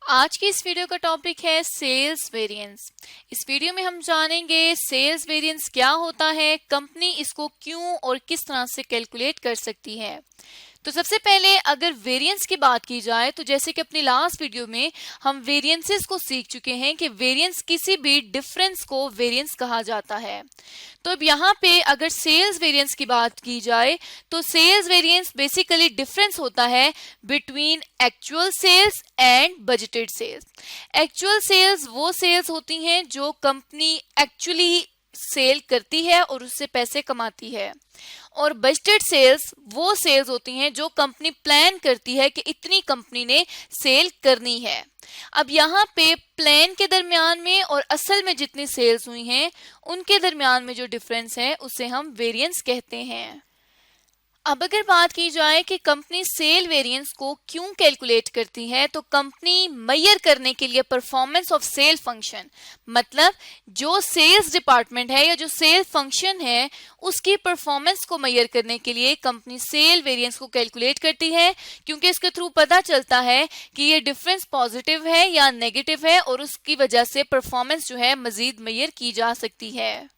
आज की इस वीडियो का टॉपिक है सेल्स वेरिएंस। इस वीडियो में हम जानेंगे सेल्स वेरिएंस क्या होता है, कंपनी इसको क्यों और किस तरह से कैलकुलेट कर सकती है। तो सबसे पहले अगर वेरिएंस की बात की जाए तो जैसे कि अपनी लास्ट वीडियो में हम वेरिएंसेस को सीख चुके हैं कि वेरिएंस किसी भी डिफरेंस को वेरिएंस कहा जाता है। तो अब यहाँ पे अगर सेल्स वेरिएंस की बात की जाए तो सेल्स वेरिएंस बेसिकली डिफरेंस होता है between actual sales and budgeted sales. Actual sales वो सेल्स होती हैं जो कंपनी एक्चुअली सेल करती है और उससे पैसे कमाती है, और बजटेड सेल्स वो सेल्स होती हैं जो कंपनी प्लान करती है कि इतनी कंपनी ने सेल करनी है। अब यहाँ पे प्लान के दरमियान में और असल में जितनी सेल्स हुई हैं उनके दरमियान में जो डिफरेंस है उसे हम वेरिएंस कहते हैं। अब अगर बात की जाए कि कंपनी सेल वेरिएंस को क्यों कैलकुलेट करती है, तो कंपनी मेजर करने के लिए परफॉर्मेंस ऑफ सेल फंक्शन, मतलब जो सेल्स डिपार्टमेंट है या जो सेल फंक्शन है उसकी परफॉर्मेंस को मेजर करने के लिए कंपनी सेल वेरिएंस को कैलकुलेट करती है, क्योंकि इसके थ्रू पता चलता है कि ये डिफरेंस पॉजिटिव है या नेगेटिव है और उसकी वजह से परफॉर्मेंस जो है मजीद मेजर की जा सकती है।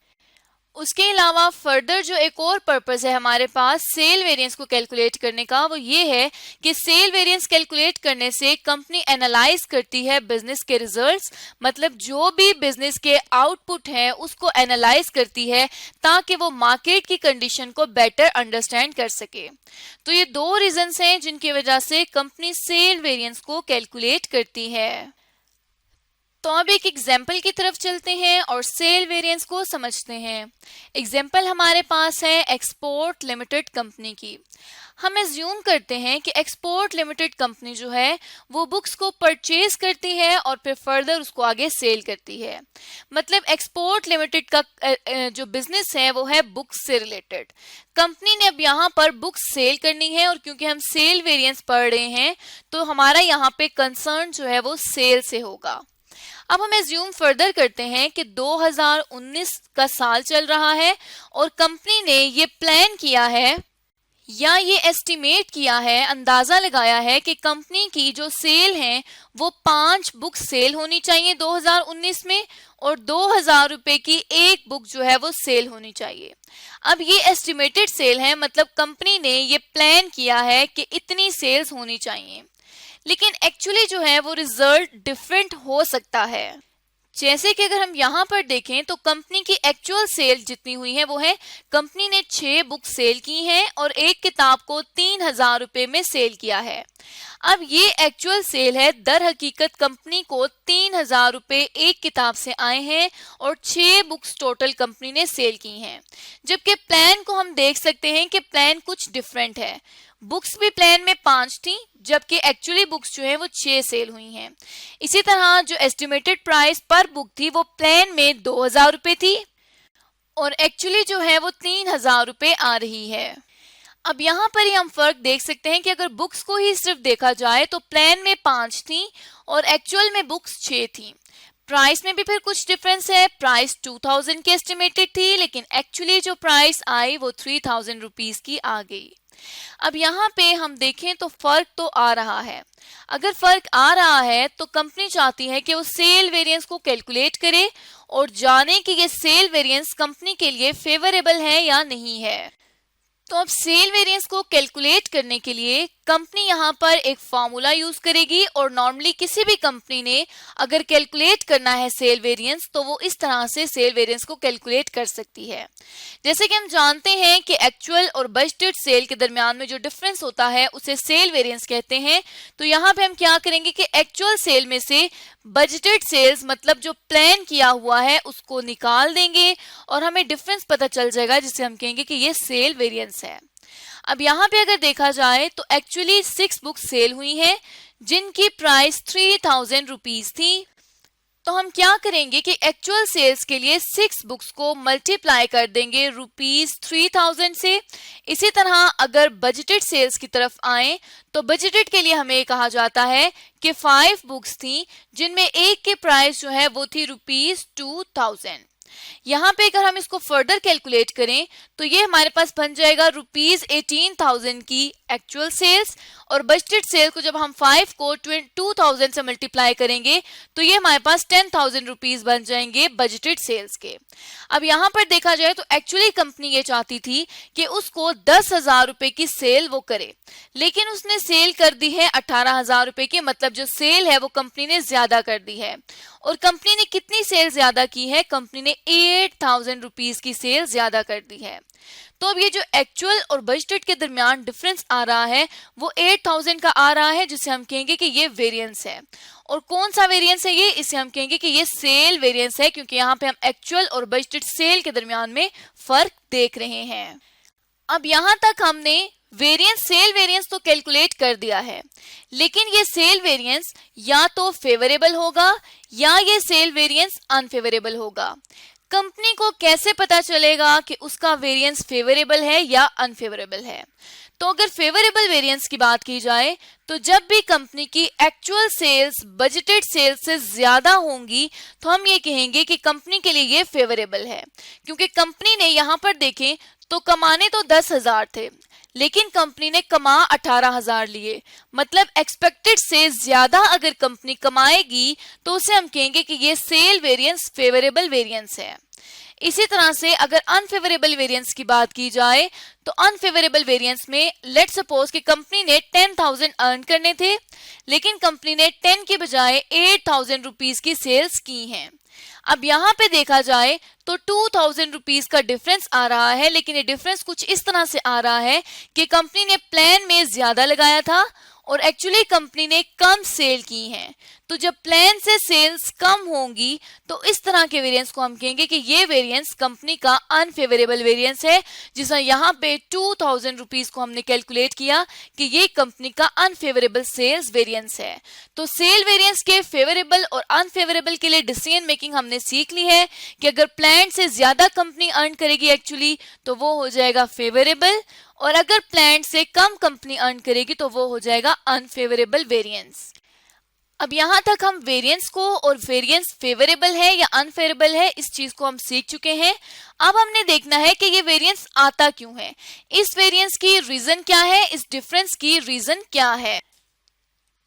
उसके अलावा फर्दर जो एक और पर्पस है हमारे पास सेल वेरिएंस को कैलकुलेट करने का, वो ये है कि सेल वेरिएंस कैलकुलेट करने से कंपनी एनालाइज करती है बिजनेस के रिजल्ट्स, मतलब जो भी बिजनेस के आउटपुट है उसको एनालाइज करती है ताकि वो मार्केट की कंडीशन को बेटर अंडरस्टैंड कर सके। तो ये दो रीजंस हैं जिनकी वजह से कंपनी सेल वेरिएंस को कैलकुलेट करती है। तो अब एक एग्जाम्पल की तरफ चलते हैं और सेल वेरिएंस को समझते हैं। एग्जाम्पल हमारे पास है एक्सपोर्ट लिमिटेड कंपनी की। हम एज्यूम करते हैं कि एक्सपोर्ट लिमिटेड कंपनी जो है वो बुक्स को परचेज करती है और फिर फर्दर उसको आगे सेल करती है। मतलब एक्सपोर्ट लिमिटेड का जो बिजनेस है वो है बुक्स से रिलेटेड। कंपनी ने अब यहाँ पर बुक्स सेल करनी है और क्योंकि हम सेल वेरिएंस पढ़ रहे हैं तो हमारा यहाँ पे कंसर्न जो है वो सेल से होगा। अब हम एज्यूम फर्दर करते हैं कि 2019 का साल चल रहा है और कंपनी ने ये प्लान किया है या ये एस्टिमेट किया है, अंदाजा लगाया है कि कंपनी की जो सेल है वो 5 बुक सेल होनी चाहिए 2019 में और 2000 रुपए की एक बुक जो है वो सेल होनी चाहिए। अब ये एस्टिमेटेड सेल है, मतलब कंपनी ने ये प्लान किया है कि इतनी सेल्स होनी चाहिए, लेकिन एक्चुअली जो है वो रिजल्ट डिफरेंट हो सकता है। जैसे कि अगर हम यहाँ पर देखें तो कंपनी की एक्चुअल सेल जितनी हुई है वो है, कंपनी ने 6 बुक सेल की हैं और एक किताब को 3000 रुपए में सेल किया है। अब ये एक्चुअल सेल है, दर हकीकत कंपनी को 3000 रुपए एक किताब से आए हैं और 6 बुक्स टोटल कंपनी ने सेल की हैं, जबकि प्लान को हम देख सकते हैं कि प्लान कुछ डिफरेंट है। बुक्स भी प्लान में 5 थी जबकि एक्चुअली बुक्स जो है वो 6 सेल हुई हैं। इसी तरह जो एस्टिमेटेड प्राइस पर बुक थी वो प्लान में 2000 रुपए थी और एक्चुअली जो है वो 3000 रुपए आ रही है। अब यहाँ पर ही हम फर्क देख सकते हैं कि अगर बुक्स को ही सिर्फ देखा जाए तो प्लान में 5 थी और एक्चुअल में बुक्स 6 थी। प्राइस में भी फिर कुछ डिफरेंस है, प्राइस 2000 की एस्टिमेटेड थी लेकिन एक्चुअली जो प्राइस आई वो 3000 रुपीज की आ गई। अब यहाँ पे हम देखें तो फर्क तो आ रहा है। अगर फर्क आ रहा है तो कंपनी चाहती है कि वो सेल वेरिएंस को कैलकुलेट करे और जाने कि ये सेल वेरिएंस कंपनी के लिए फेवरेबल है या नहीं है। तो अब सेल वेरिएंस को कैलकुलेट करने के लिए कंपनी यहाँ पर एक फार्मूला यूज करेगी और नॉर्मली किसी भी कंपनी ने अगर कैलकुलेट करना है सेल वेरिएंस तो वो इस तरह से सेल वेरिएंस को कैलकुलेट कर सकती है। जैसे कि हम जानते हैं कि एक्चुअल और बजटेड सेल के दरमियान में जो डिफरेंस होता है उसे सेल वेरिएंस कहते हैं। तो यहाँ पे हम क्या करेंगे कि एक्चुअल सेल में से बजटेड सेल्स, मतलब जो प्लान किया हुआ है, उसको निकाल देंगे और हमें डिफरेंस पता चल जाएगा जिसे हम कहेंगे कि ये सेल वेरिएंस है। अब यहाँ पे अगर देखा जाए तो एक्चुअली 6 बुक्स सेल हुई हैं जिनकी प्राइस 3000 रुपीज थी। तो हम क्या करेंगे कि एक्चुअल सेल्स के लिए 6 बुक्स को मल्टीप्लाई कर देंगे ₹3000 से। इसी तरह अगर बजटेड सेल्स की तरफ आए तो बजटेड के लिए हमें कहा जाता है कि 5 बुक्स थी जिनमें एक की प्राइस जो है वो थी ₹2000। यहाँ पे अगर हम इसको फर्दर कैलकुलेट करें तो ये हमारे पास बन जाएगा ₹18,000 की एक्चुअल सेल्स और बजटेड सेल को जब हम 5 को 2000 से मल्टीप्लाई करेंगे तो ये हमारे पास 10,000 रुपीज बन जाएंगे बजटेड सेल्स के। अब यहाँ पर देखा जाए तो एक्चुअली कंपनी ये चाहती थी कि उसको 10,000 रुपए की सेल वो करे, लेकिन उसने सेल कर दी है 18,000 रुपए की, मतलब जो सेल है वो कंपनी ने ज्यादा कर दी है। और कंपनी ने कितनी सेल ज्यादा की है? कंपनी ने 8,000 रुपीज की सेल ज्यादा कर दी है। तो अब ये जो एक्चुअल और बजटेड के दरमियान डिफरेंस आ रहा है वो 8,000 का आ रहा है, जिसे हम कहेंगे कि ये वेरिएंस है। और कौन सा वेरिएंस है ये? इसे हम कहेंगे कि ये सेल वेरिएंस है, क्योंकि यहाँ पे हम एक्चुअल और बजटेड सेल के दरमियान में फर्क देख रहे हैं। अब यहाँ तक हमने वेरिएंस, सेल वेरिएंस तो कैलकुलेट कर दिया है, लेकिन ये सेल वेरिएंस या तो फेवरेबल होगा या ये सेल वेरिएंस अनफेवरेबल होगा। कंपनी को कैसे पता चलेगा कि उसका वेरिएंस फेवरेबल है या अनफेवरेबल है? तो अगर फेवरेबल वेरिएंस की बात की जाए तो जब भी कंपनी की एक्चुअल सेल्स बजटेड सेल्स से ज्यादा होंगी तो हम ये कहेंगे कि कंपनी के लिए ये फेवरेबल है, क्योंकि कंपनी ने यहाँ पर देखें तो कमाने तो 10,000 थे, लेकिन कंपनी ने कमा 18,000 लिए, मतलब एक्सपेक्टेड से ज्यादा अगर कंपनी कमाएगी तो उसे हम कहेंगे कि ये सेल वेरिएंस फेवरेबल वेरिएंस है। इसी तरह से अगर अनफेवरेबल वेरिएंस की बात की जाए तो अनफेवरेबल वेरिएंस में लेट्स सपोज कि कंपनी ने 10,000 अर्न करने थे, लेकिन कंपनी ने 10 के बजाय 8,000 रुपीज की सेल्स की हैं। अब यहाँ पे देखा जाए तो 2,000 रुपीज का डिफरेंस आ रहा है, लेकिन ये डिफरेंस कुछ इस तरह से आ रहा है कि कंपनी ने प्लान में ज्यादा लगाया था और एक्चुअली कंपनी ने कम सेल की हैं। तो जब प्लान से सेल्स कम होंगी तो इस तरह के वेरिएंस को हम कहेंगे कि ये वेरिएंस कंपनी का अनफेवरेबल वेरिएंस है, जिसमें यहाँ पे 2,000 रुपीज को हमने कैलकुलेट किया कि ये कंपनी का अनफेवरेबल सेल्स वेरिएंस है। तो सेल वेरिएंस के फेवरेबल और अनफेवरेबल के लिए डिसीजन मेकिंग हमने सीख ली है कि अगर प्लान से ज्यादा कंपनी अर्न करेगी एक्चुअली तो वो हो जाएगा फेवरेबल, और अगर प्लान से कम कंपनी अर्न करेगी तो वो हो जाएगा अनफेवरेबल वेरिएंस। अब यहाँ तक हम वेरिएंस को और वेरिएंस फेवरेबल है या अनफेवरेबल है इस चीज को हम सीख चुके हैं। अब हमने देखना है कि ये वेरिएंस आता क्यों है, इस वेरिएंस की रीजन क्या है, इस डिफरेंस की रीजन क्या है।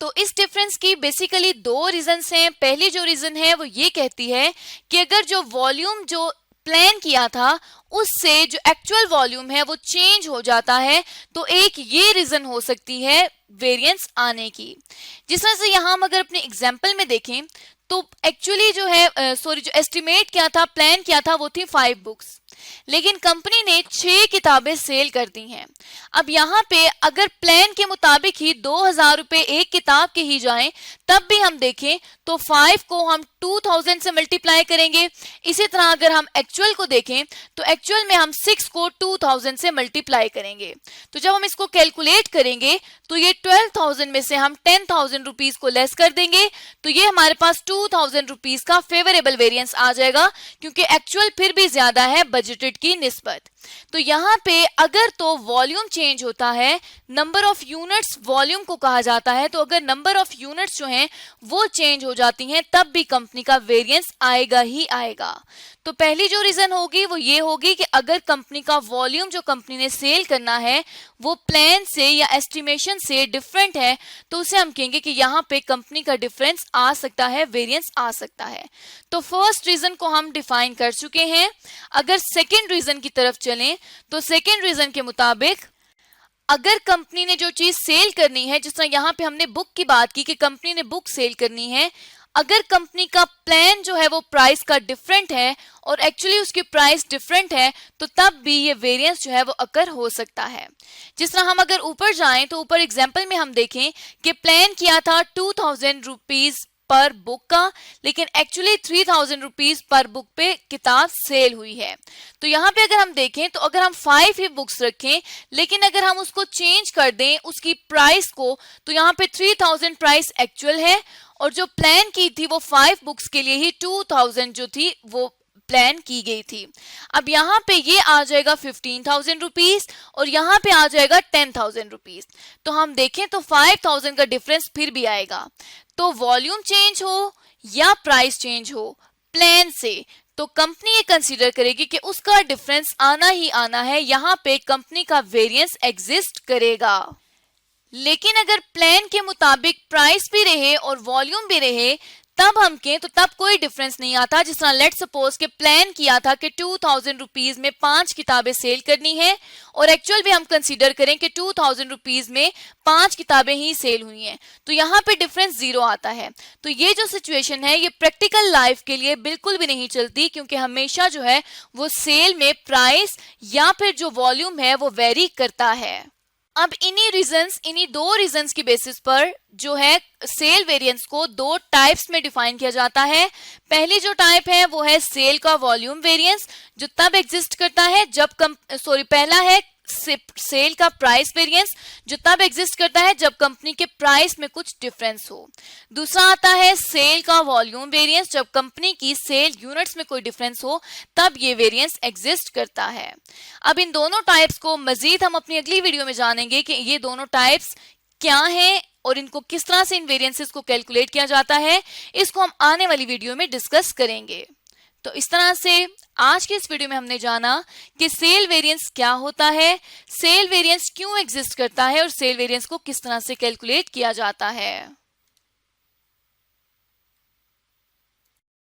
तो इस डिफरेंस की बेसिकली दो रीजंस हैं। पहली जो रीजन है वो ये कहती है कि अगर जो वॉल्यूम जो प्लान किया था उससे जो एक्चुअल वॉल्यूम है वो चेंज हो जाता है, तो एक ये रीजन हो सकती है वेरिएंस आने की। जिस तरह से यहाँ हम अगर अपने एग्जाम्पल में देखें तो एक्चुअली जो है जो एस्टिमेट किया था, प्लान किया था वो थी 5 बुक्स, लेकिन कंपनी ने 6 किताबें सेल कर दी हैं। अब यहाँ पे अगर प्लान के मुताबिक ही 2,000 रुपए एक किताब के ही जाएं, तब भी हम देखें तो 5 को हम 2,000 से मल्टीप्लाई करेंगे। इसी तरह अगर हम एक्चुअल को देखें तो एक्चुअल में हम 6 को 2,000 से मल्टीप्लाई करेंगे। तो जब हम इसको कैलकुलेट करेंगे तो ये 12,000 में से हम 10,000 रुपीज को लेस कर देंगे, तो ये हमारे पास 2,000 रुपीज का फेवरेबल वेरिएंस आ जाएगा, क्योंकि एक्चुअल फिर भी ज्यादा है बजटेड की निस्बत। तो यहाँ पे अगर तो वॉल्यूम चेंज होता है, नंबर ऑफ यूनिट्स वॉल्यूम को कहा जाता है, तो अगर नंबर ऑफ यूनिट्स जो हैं वो चेंज हो जाती हैं तब भी कंपनी का वेरिएंस आएगा ही आएगा। तो पहली जो रीजन होगी वो ये होगी कि अगर कंपनी का वॉल्यूम जो कंपनी ने सेल करना है वो प्लान से या एस्टिमेशन से डिफरेंट है, तो उसे हम कहेंगे कि यहाँ पे कंपनी का डिफरेंस आ सकता है, वेरिएंस आ सकता है। तो फर्स्ट रीजन को हम डिफाइन कर चुके हैं। अगर सेकेंड रीजन की तरफ चलें तो सेकेंड रीजन के मुताबिक अगर कंपनी ने जो चीज सेल करनी है, जिस तरह यहाँ पे हमने बुक की बात की कि कंपनी ने बुक सेल करनी है, अगर कंपनी का प्लान जो है वो प्राइस का डिफरेंट है और एक्चुअली उसकी प्राइस डिफरेंट है, तो तब भी ये वेरिएंस जो है वो अकर हो सकता है। जिस तरह हम अगर ऊपर जाएं तो ऊपर एग्जांपल में हम देखें कि प्लान किया था 2,000 रुपीज पर बुक का, लेकिन एक्चुअली 3,000 रुपीज पर बुक पे किताब सेल हुई है। तो यहाँ पे अगर हम देखें तो अगर हम 5 ही बुक्स रखें, लेकिन अगर हम उसको चेंज कर दें उसकी प्राइस को, तो यहाँ पे 3,000 प्राइस एक्चुअल है और जो प्लान की थी वो 5 बुक्स के लिए ही 2,000 जो थी वो प्लान की गई थी। अब यहाँ पे ये आ जाएगा 15,000 रुपीज और यहाँ पे आ जाएगा 10,000 रुपीज। तो हम देखें तो 5,000 का डिफरेंस फिर भी आएगा। तो वॉल्यूम चेंज हो या प्राइस चेंज हो प्लान से, तो कंपनी ये कंसीडर करेगी कि उसका डिफरेंस आना ही आना है, यहाँ पे कंपनी का वेरिएंस एग्जिस्ट करेगा। लेकिन अगर प्लान के मुताबिक प्राइस भी रहे और वॉल्यूम भी रहे तब हम कहें तो तब कोई डिफरेंस नहीं आता। जिस तरह लेट सपोज के प्लान किया था कि 2000 रुपीज में 5 किताबें सेल करनी है और एक्चुअल भी हम कंसीडर करें कि 2000 रुपीज में 5 किताबें ही सेल हुई हैं, तो यहाँ पे डिफरेंस 0 आता है। तो ये जो सिचुएशन है ये प्रैक्टिकल लाइफ के लिए बिल्कुल भी नहीं चलती, क्योंकि हमेशा जो है वो सेल में प्राइस या फिर जो वॉल्यूम है वो वेरी करता है। अब इन्हीं दो रीजंस की बेसिस पर जो है सेल वेरिएंस को दो टाइप्स में डिफाइन किया जाता है। पहली जो टाइप है वो है सेल का वॉल्यूम वेरिएंस, जो तब एग्जिस्ट करता है जब पहला है सेल का प्राइस वेरिएंस, जो तब एग्जिस्ट करता है जब कंपनी के प्राइस में कुछ डिफरेंस हो। दूसरा आता है सेल का वॉल्यूम वेरिएंस, जब कंपनी की सेल यूनिट्स में कोई डिफरेंस हो तब ये वेरिएंस एग्जिस्ट करता है। अब इन दोनों टाइप्स को मजीद हम अपनी अगली वीडियो में जानेंगे कि ये दोनों टाइप्स क्या हैं और इनको किस तरह से इन वेरिएंसेस को कैलकुलेट किया जाता है, इसको हम आने वाली वीडियो में डिस्कस करेंगे। तो इस तरह से आज के इस वीडियो में हमने जाना कि सेल वेरिएंस क्या होता है, सेल वेरिएंस क्यों एग्जिस्ट करता है और सेल वेरिएंस को किस तरह से कैलकुलेट किया जाता है।